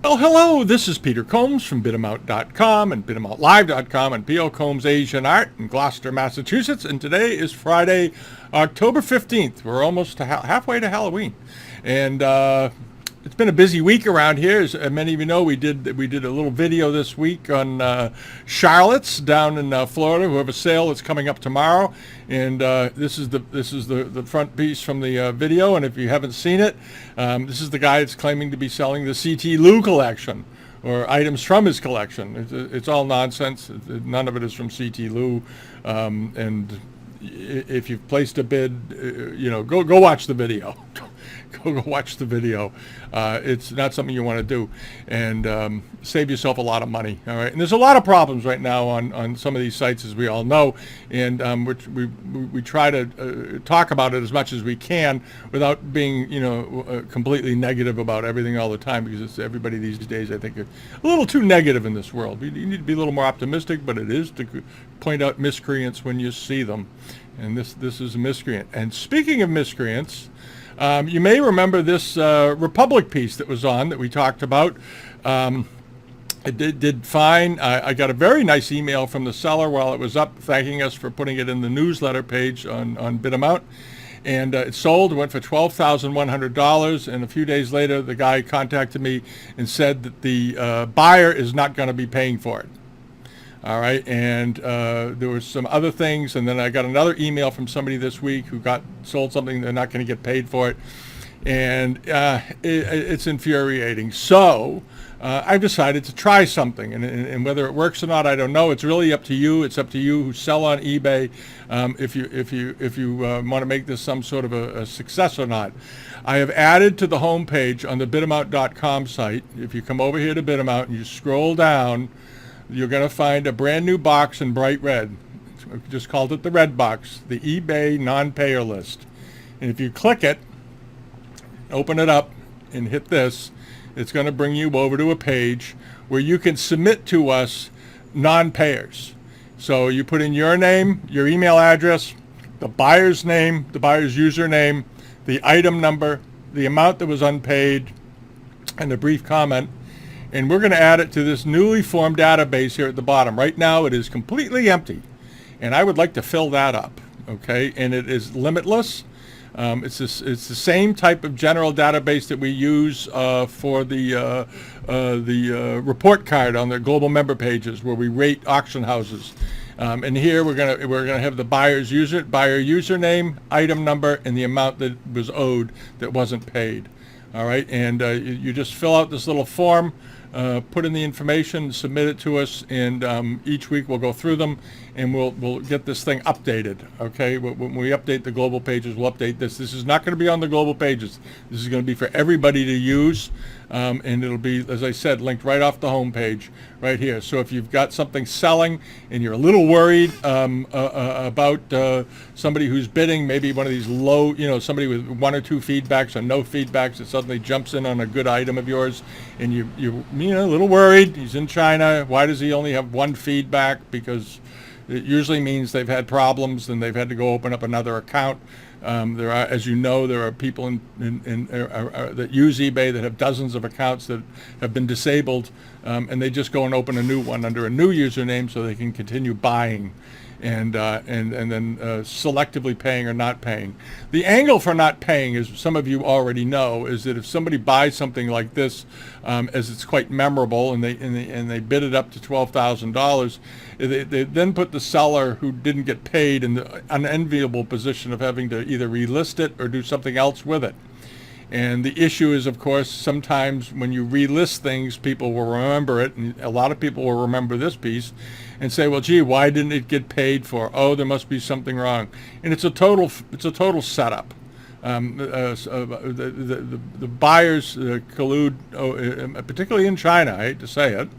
Well, hello, this is Peter Combs from Bidamount.com and BidamountLive.com and P.O. Combs Asian Art in Gloucester, Massachusetts. And today is Friday, October 15th. We're almost halfway to Halloween. And it's been a busy week around here. As many of you know, we did a little video this week on Charlotte's down in Florida, who have a sale that's coming up tomorrow. And this is the front piece from the video. And if you haven't seen it, this is the guy that's claiming to be selling the C.T. Lou collection, or items from his collection. It's all nonsense. None of it is from C.T. Lou. And if you've placed a bid, go watch the video. Go watch the video. It's not something you want to do, and save yourself a lot of money. All right, and there's a lot of problems right now on some of these sites, as we all know, and we try to talk about it as much as we can without being completely negative about everything all the time, because everybody these days, I think, are a little too negative in this world. You need to be a little more optimistic, but it is to point out miscreants when you see them, and this is a miscreant. And speaking of miscreants, you may remember this Republic piece that was on that we talked about. It did fine. I got a very nice email from the seller while it was up, thanking us for putting it in the newsletter page on Bidamount. And it sold, went for $12,100. And a few days later, the guy contacted me and said that the buyer is not going to be paying for it. All right, and there were some other things, and then I got another email from somebody this week who sold something. They're not going to get paid for it, and it's infuriating. So I've decided to try something, and whether it works or not, I don't know. It's really up to you. It's up to you who sell on eBay if you want to make this some sort of a success or not. I have added to the homepage on the Bidamount.com site. If you come over here to Bidamount and you scroll down, you're going to find a brand new box in bright red. I just called it the red box, the eBay non-payer list. And if you click it, open it up, and hit this, it's going to bring you over to a page where you can submit to us non-payers. So you put in your name, your email address, the buyer's name, the buyer's username, the item number, the amount that was unpaid, and a brief comment. And we're going to add it to this newly formed database here at the bottom. Right now it is completely empty, and I would like to fill that up, okay? And it is limitless. It's the same type of general database that we use for the report card on the global member pages, where we rate auction houses. And here we're gonna have the buyer username, item number, and the amount that was owed that wasn't paid. All right, and you just fill out this little form, put in the information, submit it to us, and each week we'll go through them, and we'll get this thing updated. Okay, when we update the global pages, we'll update this. This is not going to be on the global pages. This is going to be for everybody to use, and it'll be, as I said, linked right off the home page right here. So if you've got something selling and you're a little worried about somebody who's bidding, maybe one of these low, somebody with one or two feedbacks or no feedbacks that suddenly jumps in on a good item of yours, and you're a little worried. He's in China. Why does he only have one feedback? Because it usually means they've had problems and they've had to go open up another account. There are, as you know, there are people that use eBay that have dozens of accounts that have been disabled, and they just go and open a new one under a new username so they can continue buying, and then selectively paying or not paying. The angle for not paying, as some of you already know, is that if somebody buys something like this, as it's quite memorable, and they bid it up to $12,000, they then put the seller who didn't get paid in the unenviable position of having to either relist it or do something else with it. And the issue is, of course, sometimes when you relist things, people will remember it, and a lot of people will remember this piece and say, well, gee, why didn't it get paid for? Oh, there must be something wrong. And it's a total setup. The buyers collude, particularly in China, I hate to say it,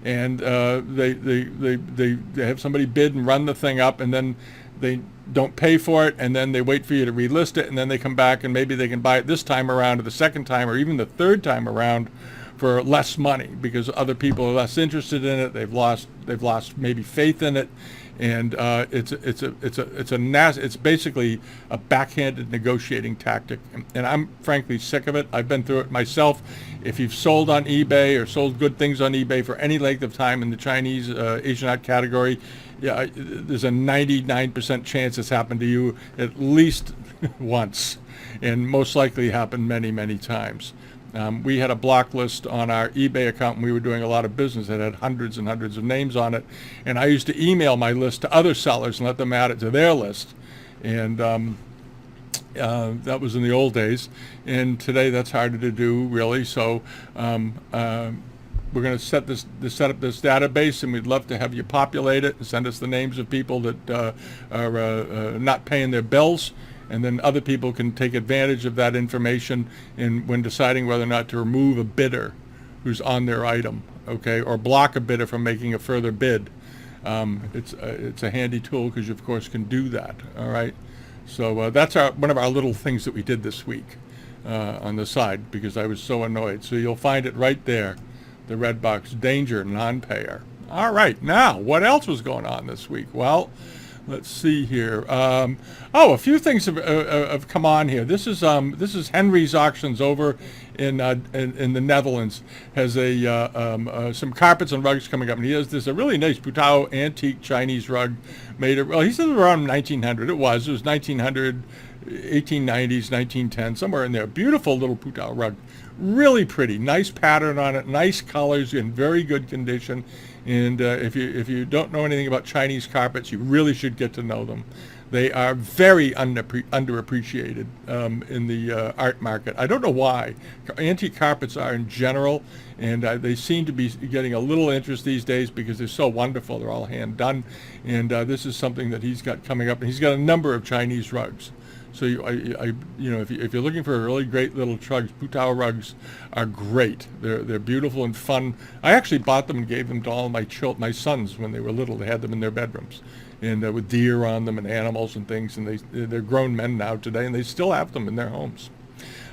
and they have somebody bid and run the thing up, and then they don't pay for it, and then they wait for you to relist it, and then they come back and maybe they can buy it this time around or the second time or even the third time around for less money because other people are less interested in it. They've lost maybe faith in it, and it's basically a backhanded negotiating tactic, and I'm frankly sick of it. I've been through it myself. If you've sold on eBay or sold good things on eBay for any length of time in the Chinese Asian art category, yeah, there's a 99% chance it's happened to you at least once, and most likely happened many, many times. We had a block list on our eBay account, and we were doing a lot of business that had hundreds and hundreds of names on it. And I used to email my list to other sellers and let them add it to their list. And that was in the old days. And today that's harder to do, really. So we're going to set up this database, and we'd love to have you populate it and send us the names of people that are not paying their bills. And then other people can take advantage of that information when deciding whether or not to remove a bidder who's on their item, okay, or block a bidder from making a further bid. It's a handy tool because you, of course, can do that, all right? So that's one of our little things that we did this week on the side because I was so annoyed. So you'll find it right there, the red box, danger, non-payer. All right, now, what else was going on this week? Well, let's see here. A few things have come on here. This is Henry's Auctions over in the Netherlands. Has some carpets and rugs coming up, and he has a really nice Putao antique Chinese rug made. He said around 1900. It was 1900, 1890s, 1910, somewhere in there. Beautiful little Putao rug. Really pretty, nice pattern on it, nice colors, in very good condition. And if you don't know anything about Chinese carpets, you really should get to know them. They are very underappreciated in the art market. I don't know why. Antique carpets are in general, and they seem to be getting a little interest these days because they're so wonderful. They're all hand done, and this is something that he's got coming up. And he's got a number of Chinese rugs. So if you're looking for really great little rugs, Putao rugs are great. They're beautiful and fun. I actually bought them and gave them to all my sons when they were little. They had them in their bedrooms, and with deer on them and animals and things. And they're grown men now today, and they still have them in their homes.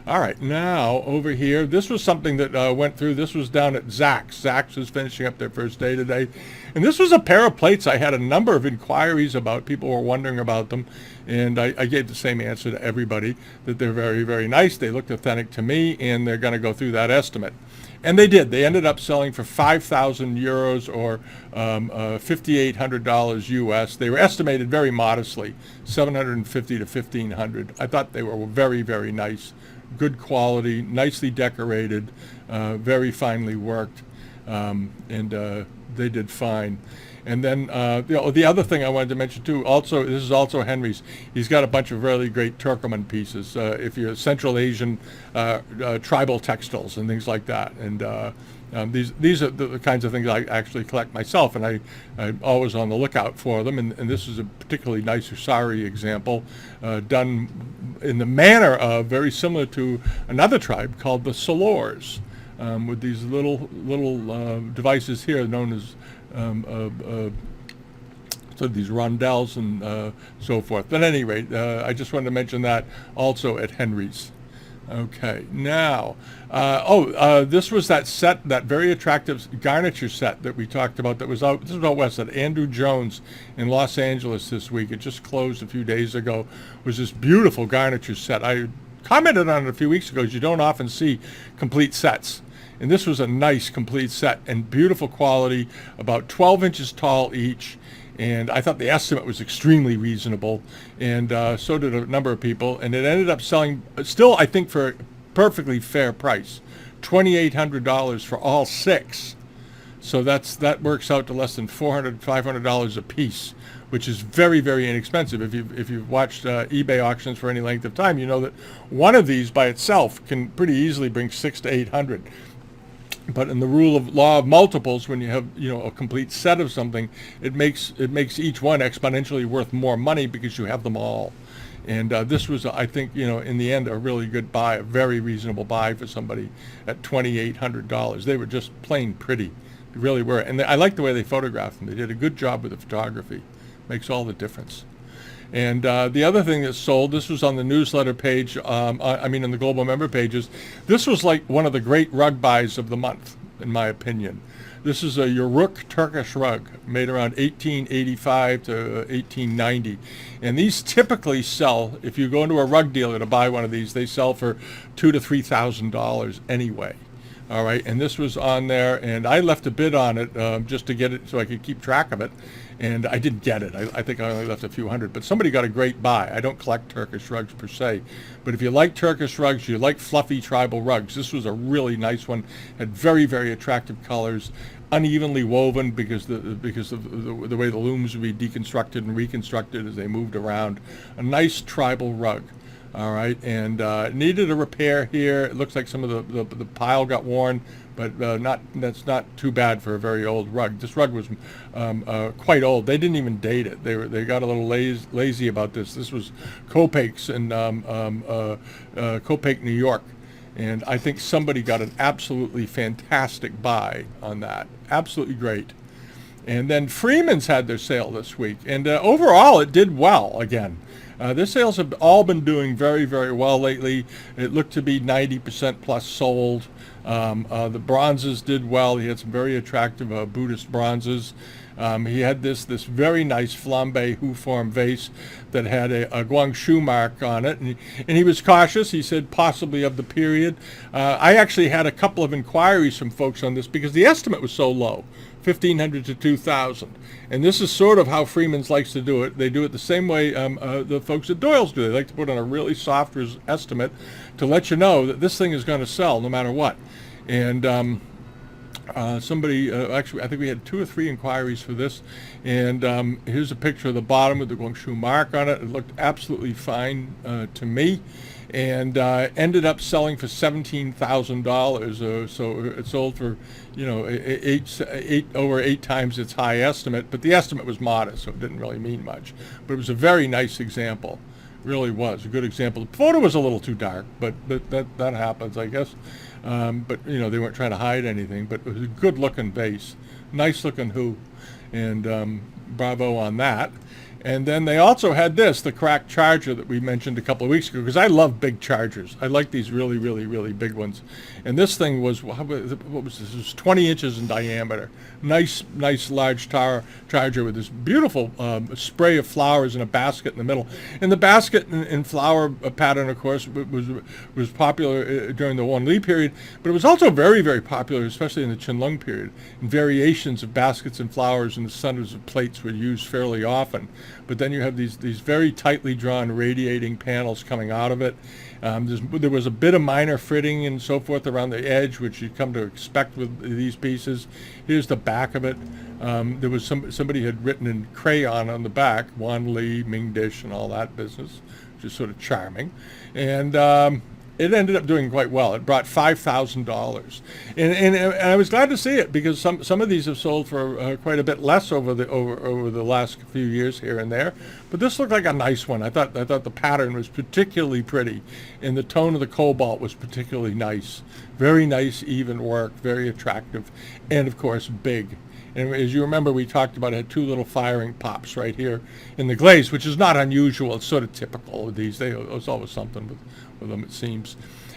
All right, now over here, this was something that went through. This was down at Zach's. Zach's was finishing up their first day today. And this was a pair of plates I had a number of inquiries about. People were wondering about them. And I gave the same answer to everybody, that they're very, very nice. They looked authentic to me, and they're going to go through that estimate. And they did. They ended up selling for 5,000 euros or $5,800 US. They were estimated very modestly, 750 to 1,500. I thought they were very, very nice. Good quality, nicely decorated, very finely worked, and they did fine. And then the other thing I wanted to mention too, also this is also Henry's. He's got a bunch of really great Turkoman pieces. If you're Central Asian tribal textiles and things like that, and these are the kinds of things I actually collect myself, and I'm always on the lookout for them. And this is a particularly nice Usari example, done in the manner of very similar to another tribe called the Salors, with these little devices here known as so these rondelles and so forth. But at any rate, I just wanted to mention that also at Henry's. Okay, now, this was that set, that very attractive garniture set that we talked about that was out, this was out west at Andrew Jones in Los Angeles this week. It just closed a few days ago. It was this beautiful garniture set. I commented on it a few weeks ago, because you don't often see complete sets. And this was a nice complete set and beautiful quality, about 12 inches tall each. And I thought the estimate was extremely reasonable, and so did a number of people. And it ended up selling, still I think for a perfectly fair price, $2,800 for all six. So that works out to less than $400, $500 a piece, which is very, very inexpensive. If you've watched eBay auctions for any length of time, you know that one of these by itself can pretty easily bring $600 to $800. But in the law of multiples, when you have a complete set of something, it makes each one exponentially worth more money because you have them all. And this was, I think, in the end, a really good buy, a very reasonable buy for somebody at $2,800. They were just plain pretty, they really were. And I like the way they photographed them. They did a good job with the photography. Makes all the difference. And the other thing that sold, this was on the newsletter page, in the global member pages, this was like one of the great rug buys of the month, in my opinion. This is a Uruk Turkish rug made around 1885 to 1890. And these typically sell, if you go into a rug dealer to buy one of these, they sell for $2,000 to $3,000 anyway. All right, and this was on there, and I left a bid on it just to get it so I could keep track of it. And I didn't get it. I think I only left a few hundred, but somebody got a great buy. I don't collect Turkish rugs per se, but if you like Turkish rugs, you like fluffy tribal rugs, this was a really nice one. Had very, very attractive colors, unevenly woven because of the way the looms would be deconstructed and reconstructed as they moved around. A nice tribal rug. All right, and needed a repair here. It looks like some of the pile got worn, but that's not too bad for a very old rug. This rug was quite old. They didn't even date it. They got a little lazy about this. This was Copake's in Copake, New York, and I think somebody got an absolutely fantastic buy on that. Absolutely great. And then Freeman's had their sale this week, and overall it did well again. Their sales have all been doing very, very well lately. It looked to be 90% plus sold. The bronzes did well. He had some very attractive Buddhist bronzes. He had this very nice flambe hoof-form vase that had a Guangzhou mark on it, and he was cautious. He said possibly of the period. I actually had a couple of inquiries from folks on this because the estimate was so low. 1,500 to 2,000, and this is sort of how Freeman's likes to do it. They do it the same way the folks at Doyle's do. They like to put on a really soft estimate to let you know that this thing is going to sell no matter what. And somebody, actually, I think we had 2 or 3 inquiries for this, and here's a picture of the bottom with the Guangzhou mark on it. It looked absolutely fine to me, and ended up selling for $17,000. So it sold for, over 8 times its high estimate, but the estimate was modest, so it didn't really mean much. But it was a very nice example. Really was a good example. The photo was a little too dark, but that happens, I guess. But they weren't trying to hide anything. But it was a good-looking vase, nice-looking hoop, and bravo on that. And then they also had the cracked charger that we mentioned a couple of weeks ago, because I love big chargers. I like these really, really, really big ones. And this thing was, what was this? It was 20 inches in diameter. Nice, large charger with this beautiful spray of flowers in a basket in the middle. And the basket and flower pattern, of course, was popular during the Wan Li period, but it was also very, very popular, especially in the Qianlong period. And variations of baskets and flowers and the centers of plates were used fairly often. But then you have these very tightly drawn radiating panels coming out of it. There was a bit of minor fritting and so forth around the edge, which you come to expect with these pieces. Here's the back of it. There was somebody had written in crayon on the back, Wan Li, Ming Dish, and all that business, which is sort of charming. And it ended up doing quite well. It brought $5,000, and I was glad to see it because some of these have sold for quite a bit less over the last few years here and there. But this looked like a nice one. I thought the pattern was particularly pretty, and the tone of the cobalt was particularly nice. Very nice, even work, very attractive, and of course big. And as you remember, we talked about it had 2 little firing pops right here in the glaze, which is not unusual. It's sort of typical of these. There's always something with them, it seems.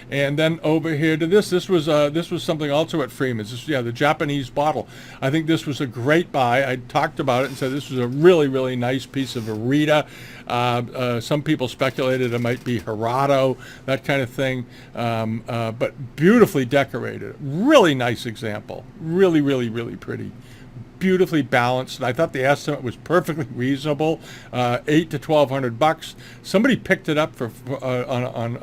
And then over here to this was something also at Freeman's. The Japanese bottle. I think this was a great buy. I talked about it and said this was a really, really nice piece of Arita. Some people speculated it might be Hirado, that kind of thing, but beautifully decorated. Really nice example. Really, really, really pretty. Beautifully balanced. I thought the estimate was perfectly reasonable, $800 to $1,200. Somebody picked it up for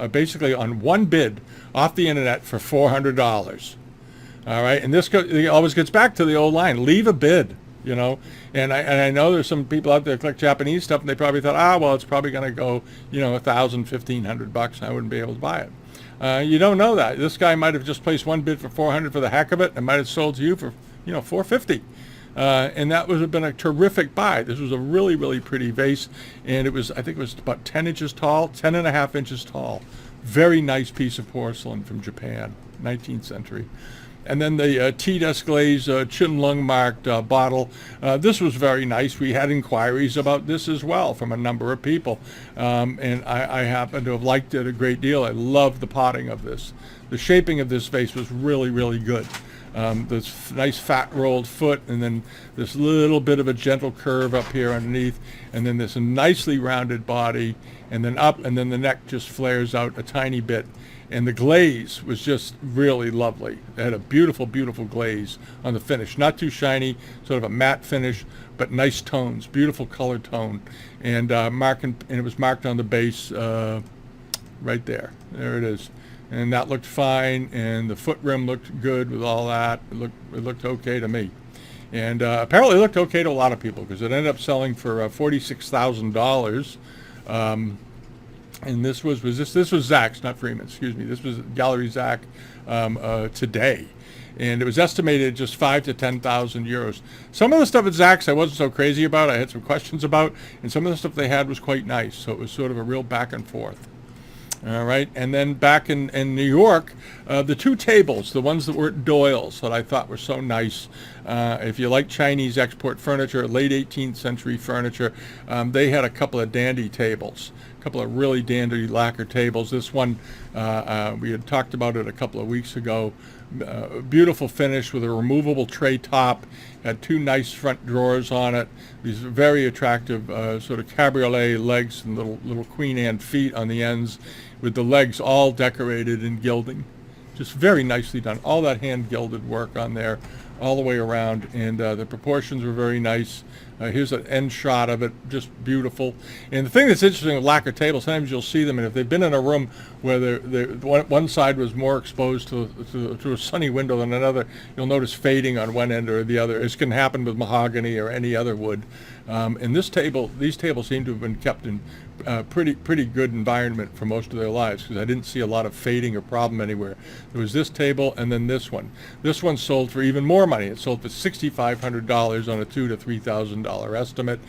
basically on one bid off the internet for $400. All right, and this always gets back to the old line: leave a bid. And I know there's some people out there that collect Japanese stuff, and they probably thought, well, it's probably going to go, $1,000, $1,500. I wouldn't be able to buy it. You don't know that. This guy might have just placed one bid for $400 for the heck of it, and might have sold to you for, $450. And that would have been a terrific buy. This was a really, really pretty vase, and I think it was about 10 inches tall, 10 and a half inches tall. Very nice piece of porcelain from Japan. 19th century. And then the tea desk glaze Chin-Lung marked bottle. This was very nice. We had inquiries about this as well from a number of people. And I happen to have liked it a great deal. I love the potting of this. The shaping of this vase was really, really good. This nice fat rolled foot, and then this little bit of a gentle curve up here underneath, and then this nicely rounded body, and then up, and then the neck just flares out a tiny bit. And the glaze was just really lovely. It had a beautiful, beautiful glaze on the finish. Not too shiny, sort of a matte finish, but nice tones, beautiful color tone. And and it was marked on the base right there. There it is. And that looked fine, and the foot rim looked good with all that. It looked okay to me. And apparently it looked okay to a lot of people, because it ended up selling for $46,000. And this was Zach's, not Freeman, excuse me. This was Gallery Zach today. And it was estimated just 5,000 to 10,000 euros. Some of the stuff at Zach's I wasn't so crazy about. I had some questions about, and some of the stuff they had was quite nice. So it was sort of a real back and forth. All right, and then back in New York, the two tables, the ones that were at Doyle's that I thought were so nice. If you like Chinese export furniture, late 18th century furniture, they had a couple of dandy tables, a couple of really dandy lacquer tables. This one, we had talked about it a couple of weeks ago. Beautiful finish with a removable tray top, had two nice front drawers on it, these very attractive sort of cabriolet legs and little Queen Anne feet on the ends, with the legs all decorated in gilding. Just very nicely done. All that hand gilded work on there all the way around, and the proportions were very nice. Here's an end shot of it, just beautiful. And the thing that's interesting with lacquer tables, sometimes you'll see them, and if they've been in a room where one side was more exposed to a sunny window than another, you'll notice fading on one end or the other. This can happen with mahogany or any other wood. And these tables seem to have been kept in pretty good environment for most of their lives, because I didn't see a lot of fading or problem anywhere. There was this table and then this one. This one sold for even more money. It sold for $6,500 on a $2,000 to $3,000 estimate.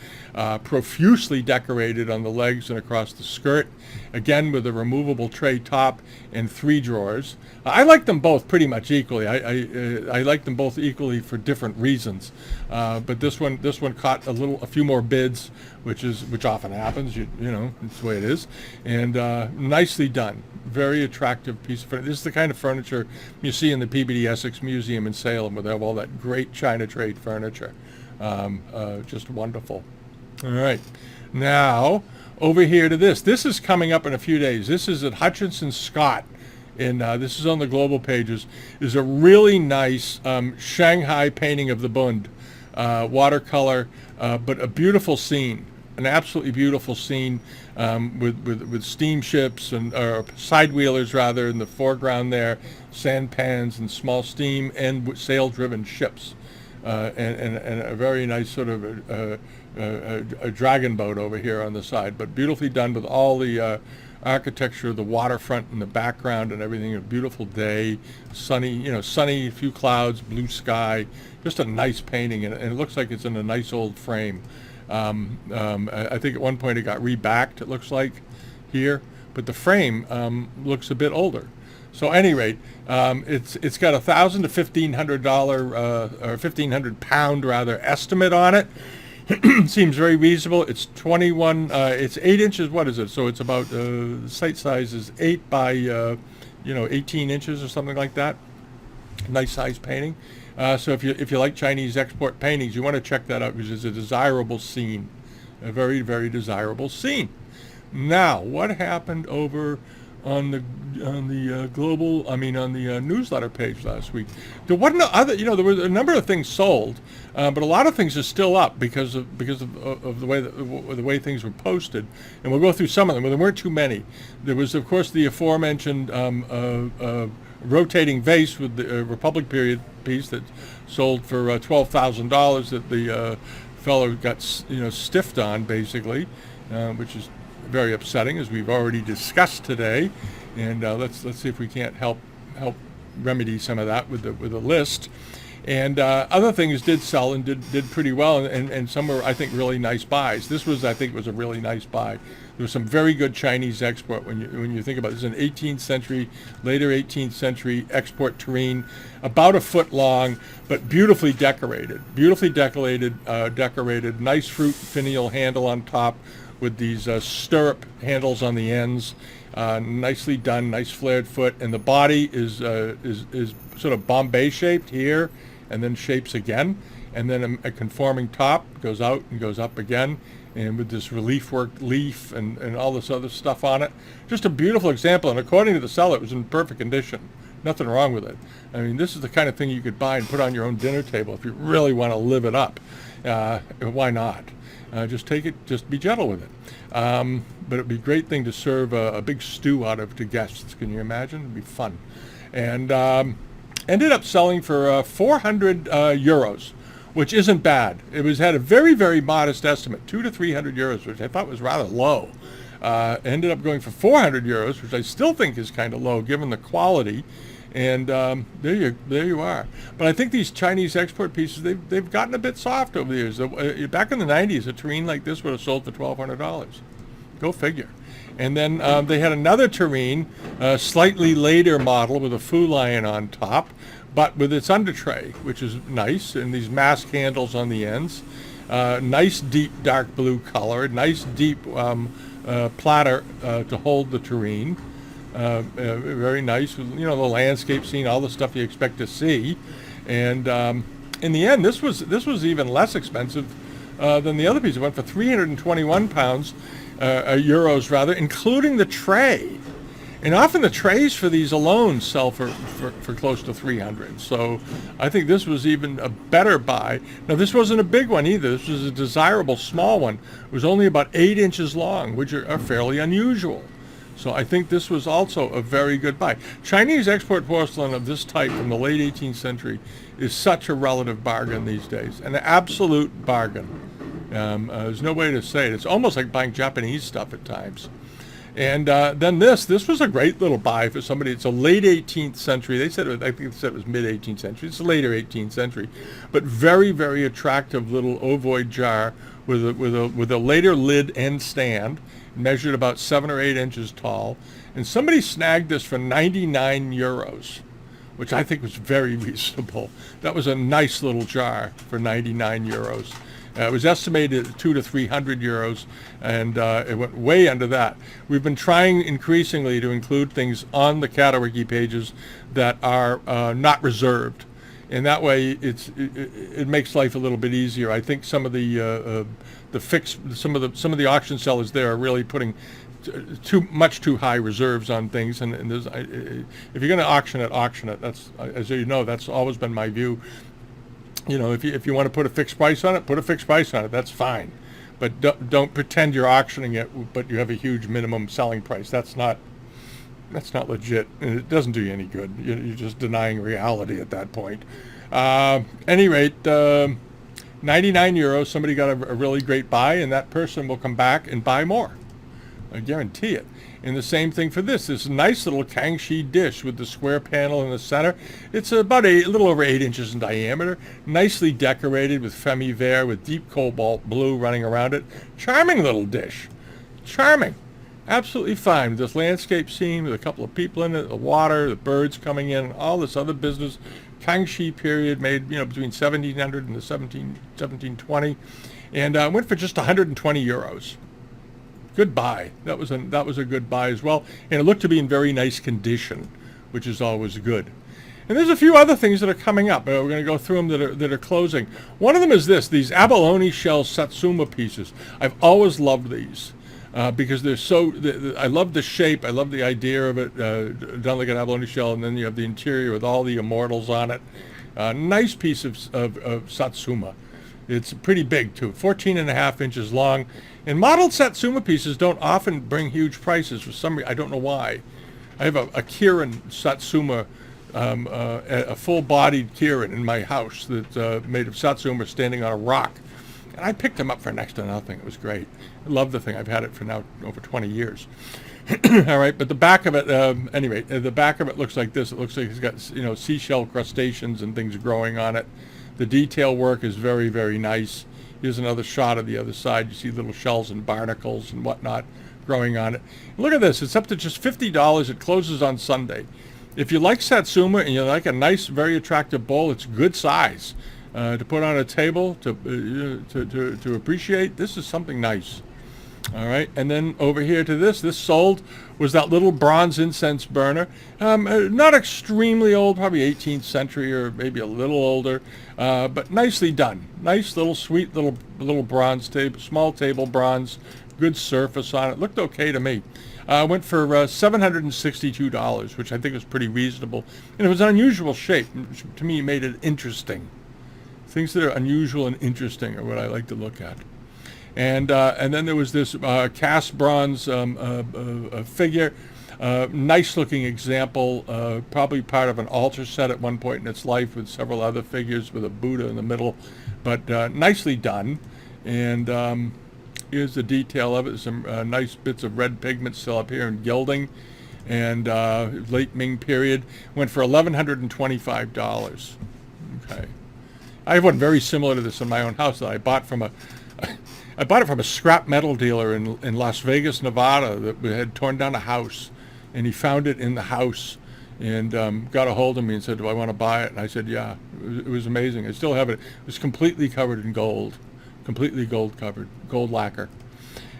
Profusely decorated on the legs and across the skirt, again with a removable tray top and 3 drawers. I like them both pretty much equally. I like them both equally for different reasons. But this one caught a few more bids, which often happens. You know, it's the way it is. And nicely done. Very attractive piece of furniture. This is the kind of furniture you see in the PBD Essex Museum in Salem, where they have all that great China trade furniture. Just wonderful. All right. Now, over here to this. This is coming up in a few days. This is at Hutchinson Scott. And this is on the global pages. Is a really nice Shanghai painting of the Bund. Watercolor, but a beautiful scene. An absolutely beautiful scene with steamships or side wheelers rather in the foreground there, sampans and small steam and sail-driven ships, and a very nice sort of a dragon boat over here on the side, but beautifully done with all the architecture of the waterfront in the background and everything. A beautiful day, sunny, a few clouds, blue sky, just a nice painting, and it looks like it's in a nice old frame. I think at one point it got rebacked, it looks like here, but the frame looks a bit older. So at any rate, it's got $1,000 to $1,500 or £1,500 rather estimate on it. Seems very reasonable. It's 21. It's 8 inches. What is it? So it's about the site size is 8 by 18 inches or something like that. Nice size painting. So if you like Chinese export paintings, you want to check that out, because it's a desirable scene, a very, very desirable scene. Now, what happened over on the newsletter page last week? There wasn't there were a number of things sold, but a lot of things are still up because of the way things were posted, and we'll go through some of them. But there weren't too many. There was, of course, the aforementioned rotating vase with the Republic period piece that sold for $12,000 that the fellow got stiffed on, basically, which is very upsetting, as we've already discussed today. And let's see if we can't help remedy some of that with the list. And other things did sell and did pretty well, and some were, I think, really nice buys. This was, I think, was a really nice buy. There was some very good Chinese export when you think about it. This is an 18th century, later 18th century export terrine, about a foot long, but beautifully decorated. Beautifully decorated, nice fruit finial handle on top with these stirrup handles on the ends. Nicely done, nice flared foot, and the body is sort of Bombay shaped here, and then shapes again, and then a conforming top goes out and goes up again, and with this relief work leaf and all this other stuff on it. Just a beautiful example, and according to the seller, it was in perfect condition. Nothing wrong with it. I mean, this is the kind of thing you could buy and put on your own dinner table if you really want to live it up. Why not? Just take it, just be gentle with it. But it'd be a great thing to serve a big stew out of to guests. Can you imagine? It'd be fun. And ended up selling for 400 euros, which isn't bad. It had a very, very modest estimate, 200 to 300 euros, which I thought was rather low. Ended up going for 400 euros, which I still think is kind of low given the quality. And there you are. But I think these Chinese export pieces, they've gotten a bit soft over the years. Back in the 90s, a terrine like this would have sold for $1,200. Go figure. And then they had another terrine, a slightly later model with a Fu Lion on top, but with its under tray, which is nice, and these mask handles on the ends. Nice deep dark blue color, nice deep platter to hold the terrine. Very nice, with, the landscape scene, all the stuff you expect to see. And in the end, this was even less expensive than the other piece. It went for 321 euros rather, including the tray. And often the trays for these alone sell for close to 300. So I think this was even a better buy. Now, this wasn't a big one either. This was a desirable small one. It was only about 8 inches long, which are fairly unusual. So I think this was also a very good buy. Chinese export porcelain of this type from the late 18th century is such a relative bargain these days, an absolute bargain. There's no way to say it. It's almost like buying Japanese stuff at times. And then this was a great little buy for somebody. It's a late 18th century. I think they said it was mid 18th century. It's later 18th century, but very, very attractive little ovoid jar with a later lid and stand, measured about 7 or 8 inches tall. And somebody snagged this for 99 euros, which I think was very reasonable. That was a nice little jar for 99 euros. It was estimated at 200 to 300 euros, and it went way under that. We've been trying increasingly to include things on the Catawiki pages that are not reserved, and that way it makes life a little bit easier. I think some of the auction sellers there are really putting too high reserves on things, and if you're going to auction it. That's, as you know, that's always been my view. If you want to put a fixed price on it, put a fixed price on it. That's fine, but don't pretend you're auctioning it, but you have a huge minimum selling price. That's not legit, and it doesn't do you any good. You're just denying reality at that point. Any rate, 99 euros. Somebody got a really great buy, and that person will come back and buy more. I guarantee it. And the same thing for this nice little Kangxi dish with the square panel in the center. It's about a little over 8 inches in diameter, nicely decorated with femme vert with deep cobalt blue running around it. Charming little dish. Charming. Absolutely fine. With this landscape scene with a couple of people in it, the water, the birds coming in, all this other business. Kangxi period, made between 1700 and the 1720, and went for just 120 euros. Good buy. That was a good buy as well, and it looked to be in very nice condition, which is always good. And there's a few other things that are coming up. We're going to go through them that are closing. One of them is these abalone shell satsuma pieces. I've always loved these because they're so. I love the shape. I love the idea of it done like an abalone shell, and then you have the interior with all the immortals on it. Nice piece of satsuma. It's pretty big too, 14.5 inches long. And modeled satsuma pieces don't often bring huge prices for some reason. I don't know why. I have a Kirin satsuma, a full-bodied Kirin in my house that's made of satsuma standing on a rock. And I picked them up for next to nothing. It was great. I love the thing. I've had it for now over 20 years. All right, but the back of it, anyway, the back of it looks like this. It looks like it's got, seashell crustaceans and things growing on it. The detail work is very, very nice. Here's another shot of the other side. You see little shells and barnacles and whatnot growing on it. Look at this. It's up to just $50. It closes on Sunday. If you like Satsuma and you like a nice, very attractive bowl, it's good size to put on a table to appreciate. This is something nice. All right, and then over here to this sold was that little bronze incense burner. Not extremely old, probably 18th century or maybe a little older, but nicely done. Nice little sweet little bronze table, small table bronze, good surface on it. Looked okay to me. Went for $762, which I think was pretty reasonable. And it was an unusual shape, which to me made it interesting. Things that are unusual and interesting are what I like to look at. And then there was this cast bronze figure, nice-looking example, probably part of an altar set at one point in its life with several other figures with a Buddha in the middle, but nicely done. And here's the detail of it. Some nice bits of red pigment still up here in gilding, and late Ming period. Went for $1,125. Okay. I have one very similar to this in my own house that I bought from I bought it from a scrap metal dealer in Las Vegas, Nevada, that had torn down a house, and he found it in the house and got a hold of me and said, "Do I want to buy it?" And I said, "Yeah." It was amazing. I still have it. It was completely covered in gold, completely gold covered, gold lacquer.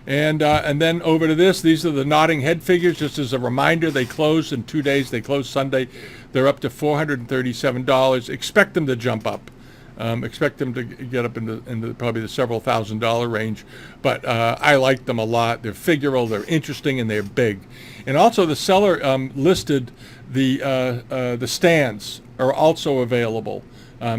And then over to this. These are the nodding head figures. Just as a reminder, they close in 2 days. They close Sunday. They're up to $437. Expect them to jump up. Expect them to get up into probably the several $1,000 range, but I like them a lot. They're figural, they're interesting, and they're big. And also, the seller listed the stands are also available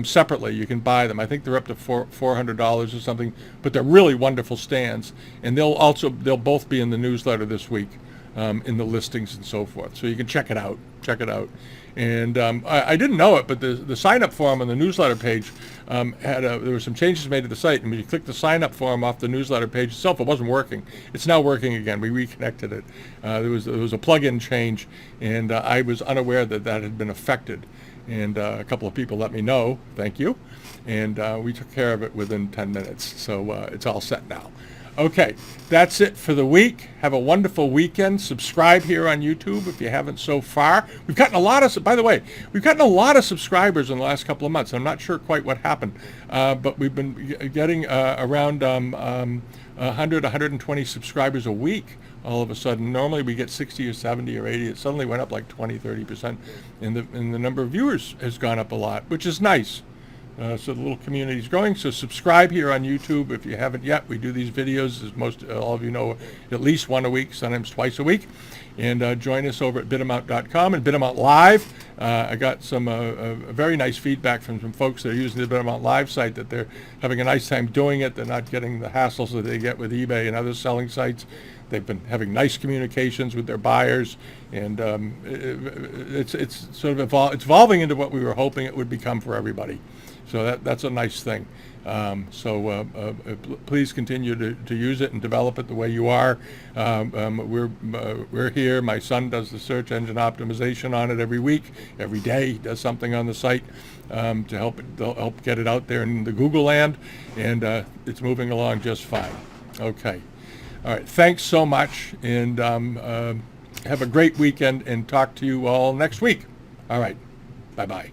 separately. You can buy them. I think they're up to $400 or something, but they're really wonderful stands. And they'll both be in the newsletter this week, in the listings and so forth. So you can check it out. Check it out. And I didn't know it, but the sign-up form on the newsletter page there were some changes made to the site. And when you click the sign-up form off the newsletter page itself, it wasn't working. It's now working again. We reconnected it. There was a plug-in change, and I was unaware that had been affected. And a couple of people let me know. Thank you. And we took care of it within 10 minutes. So it's all set now. Okay, that's it for the week. Have a wonderful weekend. Subscribe here on YouTube if you haven't so far. We've gotten a lot of subscribers in the last couple of months. I'm not sure quite what happened, but we've been getting around 100, 120 subscribers a week all of a sudden. Normally we get 60 or 70 or 80. It suddenly went up like 20, 30%. And the number of viewers has gone up a lot, which is nice. So the little community is growing. So subscribe here on YouTube if you haven't yet. We do these videos, as all of you know, at least one a week, sometimes twice a week. And join us over at Bidamount.com and Bidamount Live. I got some very nice feedback from some folks that are using the Bidamount Live site, that they're having a nice time doing it. They're not getting the hassles that they get with eBay and other selling sites. They've been having nice communications with their buyers, and it's sort of evolving into what we were hoping it would become for everybody. So that's a nice thing. Please continue to use it and develop it the way you are. We're here. My son does the search engine optimization on it every week, every day. He does something on the site to help get it out there in the Google land, and it's moving along just fine. Okay. All right. Thanks so much, and have a great weekend, and talk to you all next week. All right. Bye-bye.